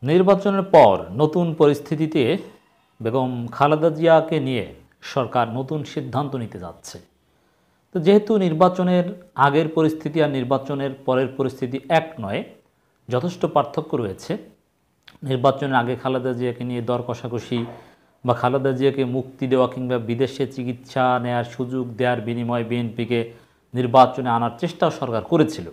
নির্বাচনের পর নতুন পরিস্থিতিতে বেগম খালেদা জিয়াকে নিয়ে সরকার নতুন সিদ্ধান্ত নিতে যাচ্ছে। তো যেহেতু নির্বাচনের আগের পরিস্থিতি আর নির্বাচনের পরের পরিস্থিতি এক নয়, যথেষ্ট পার্থক্য রয়েছে। নির্বাচনের আগে খালেদা জিয়াকে নিয়ে দর কষাকষি বা খালেদা জিয়াকে মুক্তি দেওয়া কিংবা বিদেশে চিকিৎসা নেয়ার সুযোগ দেওয়ার বিনিময়ে বিএনপিকে নির্বাচনে আনার চেষ্টাও সরকার করেছিল।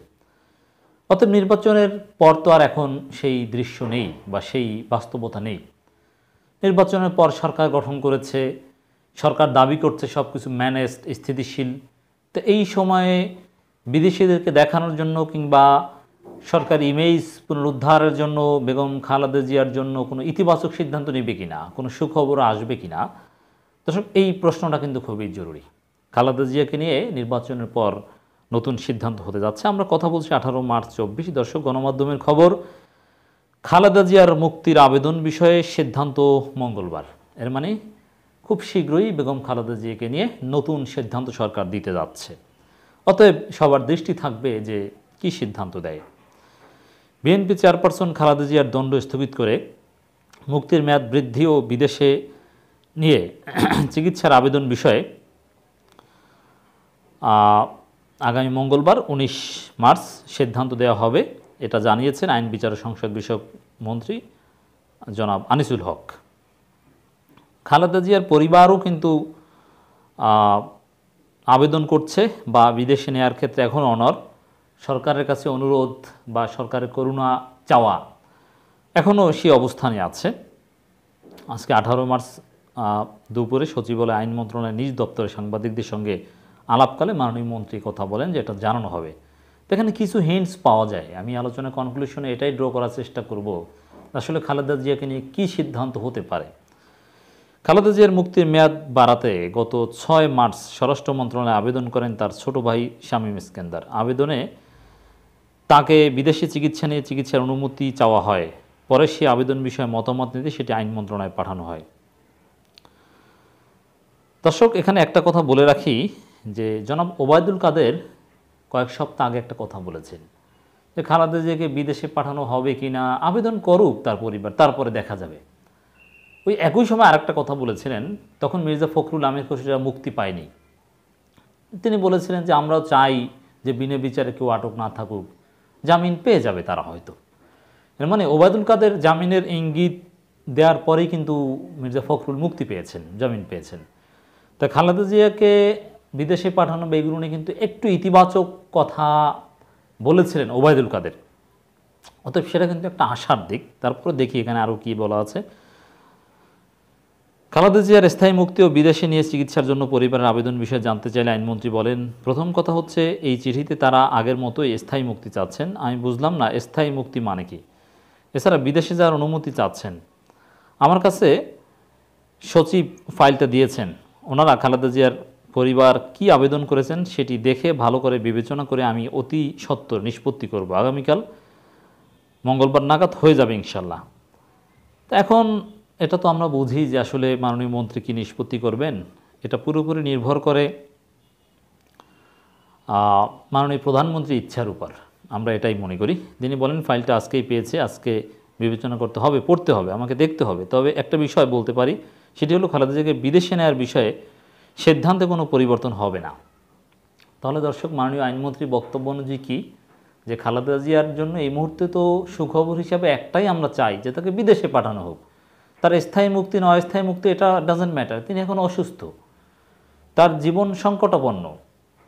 অতএব নির্বাচনের পর তো আর এখন সেই দৃশ্য নেই বা সেই বাস্তবতা নেই। নির্বাচনের পর সরকার গঠন করেছে, সরকার দাবি করছে সব কিছু ম্যানেজড, স্থিতিশীল। তো এই সময়ে বিদেশিদেরকে দেখানোর জন্য কিংবা সরকার ইমেজ পুনরুদ্ধারের জন্য বেগম খালেদা জিয়ার জন্য কোনো ইতিবাচক সিদ্ধান্ত নেবে কিনা, কোনো সুখবর আসবে কিনা, দর্শক এই প্রশ্নটা কিন্তু খুবই জরুরি। খালেদা জিয়াকে নিয়ে নির্বাচনের পর নতুন সিদ্ধান্ত হতে যাচ্ছে। আমরা কথা বলছি 18 মার্চ 24। দর্শক, গণমাধ্যমের খবর, খালেদা জিয়ার মুক্তির আবেদন বিষয়ে সিদ্ধান্ত মঙ্গলবার। এর মানে খুব শীঘ্রই বেগম খালেদা জিয়াকে নিয়ে নতুন সিদ্ধান্ত সরকার দিতে যাচ্ছে। অতএব সবার দৃষ্টি থাকবে যে কি সিদ্ধান্ত দেয়। বিএনপি চেয়ারপারসন খালেদা জিয়ার দণ্ড স্থগিত করে মুক্তির মেয়াদ বৃদ্ধি ও বিদেশে নিয়ে চিকিৎসার আবেদন বিষয়ে আগামী মঙ্গলবার 19 মার্চ সিদ্ধান্ত দেওয়া হবে, এটা জানিয়েছেন আইন বিচার ও সংসদ বিষয়ক মন্ত্রী জনাব আনিসুল হক। খালেদা জিয়ার পরিবারও কিন্তু আবেদন করছে বা বিদেশে নেওয়ার ক্ষেত্রে এখন অনড়। সরকারের কাছে অনুরোধ বা সরকারের করুণা চাওয়া এখনও সেই অবস্থানে আছে। আজকে 18 মার্চ দুপুরে সচিবালয় আইন মন্ত্রণালয়ের নিজ দপ্তরে সাংবাদিকদের সঙ্গে আলাপকালে মাননীয় মন্ত্রী কথা বলেন যে এটা জানানো হবে। তো এখানে কিছু হিন্টস পাওয়া যায়। আমি আলোচনার কনক্লুশনে এটাই ড্র করার চেষ্টা করব আসলে খালেদা জিয়াকে নিয়ে কী সিদ্ধান্ত হতে পারে। খালেদা জিয়ার মুক্তির মেয়াদ বাড়াতে গত 6 মার্চ স্বরাষ্ট্র মন্ত্রণালয়ে আবেদন করেন তার ছোট ভাই শামীম ইস্কেন্দার। আবেদনে তাকে বিদেশে চিকিৎসা নিয়ে চিকিৎসার অনুমতি চাওয়া হয়। পরে সে আবেদন বিষয়ে মতামত নিতে সেটি আইন মন্ত্রণালয়ে পাঠানো হয়। দর্শক, এখানে একটা কথা বলে রাখি যে জনাব ওবায়দুল কাদের কয়েক সপ্তাহ আগে একটা কথা বলেছেন যে খালেদা জিয়াকে বিদেশে পাঠানো হবে কি না, আবেদন করুক তার পরিবার, তারপরে দেখা যাবে। ওই একই সময় আরেকটা কথা বলেছিলেন, তখন মির্জা ফখরুল আমির খসরুরা মুক্তি পায়নি। তিনি বলেছিলেন যে আমরাও চাই যে বিনা বিচারে কেউ আটক না থাকুক, জামিন পেয়ে যাবে তারা হয়তো। এর মানে ওবায়দুল কাদের জামিনের ইঙ্গিত দেওয়ার পরেই কিন্তু মির্জা ফখরুল মুক্তি পেয়েছেন, জামিন পেয়েছেন। তা খালেদা জিয়াকে বিদেশে পাঠানো বা এগুলো নিয়ে কিন্তু একটু ইতিবাচক কথা বলেছিলেন ওবায়দুল কাদের। অতএব সেটা কিন্তু একটা আশার দিক। তারপরে দেখি এখানে আরও কী বলা আছে। খালেদা জিয়ার স্থায়ী মুক্তি ও বিদেশে নিয়ে চিকিৎসার জন্য পরিবারের আবেদন বিষয়ে জানতে চাইলে আইনমন্ত্রী বলেন, প্রথম কথা হচ্ছে এই চিঠিতে তারা আগের মতোই স্থায়ী মুক্তি চাচ্ছেন। আমি বুঝলাম না স্থায়ী মুক্তি মানে কি। এছাড়া বিদেশে যাওয়ার অনুমতি চাচ্ছেন। আমার কাছে সচিব ফাইলটা দিয়েছেন। ওনারা খালেদা জিয়ার পরিবার কি আবেদন করেছেন সেটি দেখে ভালো করে বিবেচনা করে আমি অতি সত্বর নিষ্পত্তি করব। আগামীকাল মঙ্গলবার নাগাদ হয়ে যাবে ইনশাল্লাহ। তো এখন এটা তো আমরা বুঝি যে আসলে মাননীয় মন্ত্রী কী নিষ্পত্তি করবেন, এটা পুরোপুরি নির্ভর করে মাননীয় প্রধানমন্ত্রীর ইচ্ছার উপর। আমরা এটাই মনে করি। তিনি বলেন ফাইলটা আজকেই পেয়েছে, আজকে বিবেচনা করতে হবে, পড়তে হবে, আমাকে দেখতে হবে। তবে একটা বিষয় বলতে পারি, সেটি হলো খালেদা জিয়াকে বিদেশে নেওয়ার বিষয়ে সিদ্ধান্তে কোনো পরিবর্তন হবে না। তাহলে দর্শক, মাননীয় আইনমন্ত্রীর বক্তব্য অনুযায়ী কী, যে খালেদা জিয়ার জন্য এই মুহূর্তে তো সুখবর হিসাবে একটাই আমরা চাই যে তাকে বিদেশে পাঠানো হোক। তার স্থায়ী মুক্তি না অস্থায়ী মুক্তি এটা ডাজেন্ট ম্যাটার। তিনি এখন অসুস্থ, তার জীবন সংকটাপন্ন।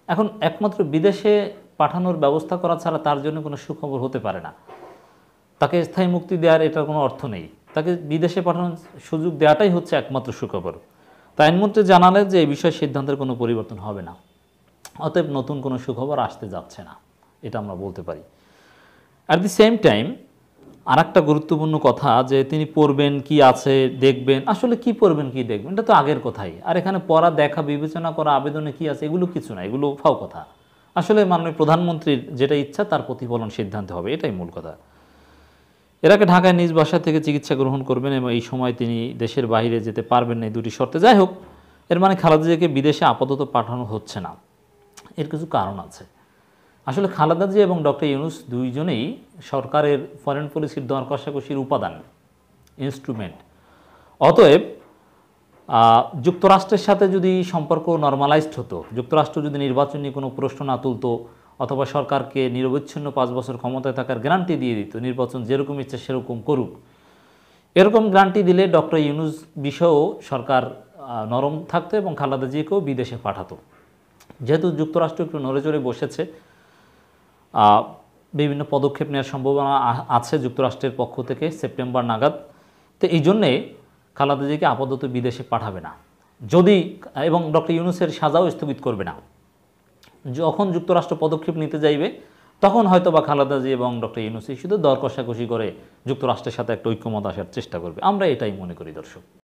এখন একমাত্র বিদেশে পাঠানোর ব্যবস্থা করা ছাড়া তার জন্য কোনো সুখবর হতে পারে না। তাকে স্থায়ী মুক্তি দেওয়ার এটার কোনো অর্থ নেই। তাকে বিদেশে পাঠানোর সুযোগ দেওয়াটাই হচ্ছে একমাত্র সুখবর। তাই আইনমন্ত্রী জানালেন যে এই বিষয়ে সিদ্ধান্তের কোনো পরিবর্তন হবে না। অতএব নতুন কোনো সুখবর আসতে যাচ্ছে না, এটা আমরা বলতে পারি। অ্যাট দি সেম টাইম আর একটা গুরুত্বপূর্ণ কথা যে তিনি পড়বেন কি আছে, দেখবেন। আসলে কি পড়বেন কি দেখবেন এটা তো আগের কথাই। আর এখানে পড়া, দেখা, বিবেচনা করা, আবেদনে কি আছে এগুলো কিছু না, এগুলো ফাও কথা। আসলে মাননীয় প্রধানমন্ত্রীর যেটা ইচ্ছা তার প্রতিফলন সিদ্ধান্তে হবে, এটাই মূল কথা। এর আগে ঢাকায় নিজ বাসা থেকে চিকিৎসা গ্রহণ করবেন এবং এই সময় তিনি দেশের বাইরে যেতে পারবেন না, এই দুটি শর্তে। যাই হোক, এর মানে খালেদা জিয়াকে বিদেশে আপাতত পাঠানো হচ্ছে না। এর কিছু কারণ আছে। আসলে খালেদা জিয়া এবং ডক্টর ইউনূস দুইজনেই সরকারের ফরেন পলিসির দর কষাকষির উপাদান, ইনস্ট্রুমেন্ট। অতএব যুক্তরাষ্ট্রের সাথে যদি সম্পর্ক নর্মালাইজড হতো, যুক্তরাষ্ট্র যদি নির্বাচন নিয়ে কোনো প্রশ্ন না তুলতো, অথবা সরকারকে নিরবচ্ছিন্ন 5 বছর ক্ষমতায় থাকার গ্যারান্টি দিয়ে দিত, নির্বাচন যেরকম ইচ্ছে সেরকম করুক, এরকম গ্যারান্টি দিলে ডক্টর ইউনূস বিষয়েও সরকার নরম থাকতো এবং খালেদা জিয়াকেও বিদেশে পাঠাতো। যেহেতু যুক্তরাষ্ট্র একটু নড়েচড়ে বসেছে, বিভিন্ন পদক্ষেপ নেওয়ার সম্ভাবনা আছে যুক্তরাষ্ট্রের পক্ষ থেকে সেপ্টেম্বর নাগাদ। তো এই জন্যে খালেদা জিয়াকে আপাতত বিদেশে পাঠাবে না, যদি এবং ডক্টর ইউনূসের সাজাও স্থগিত করবে না। যখন যুক্তরাষ্ট্র পদক্ষেপ নিতে যাইবে তখন হয়তো বা খালেদা জিয়া এবং ডক্টর ইউনূস শুধু দর কষাকষি করে যুক্তরাষ্ট্রের সাথে একটা ঐক্যমত আসার চেষ্টা করবে। আমরা এটাই মনে করি দর্শক।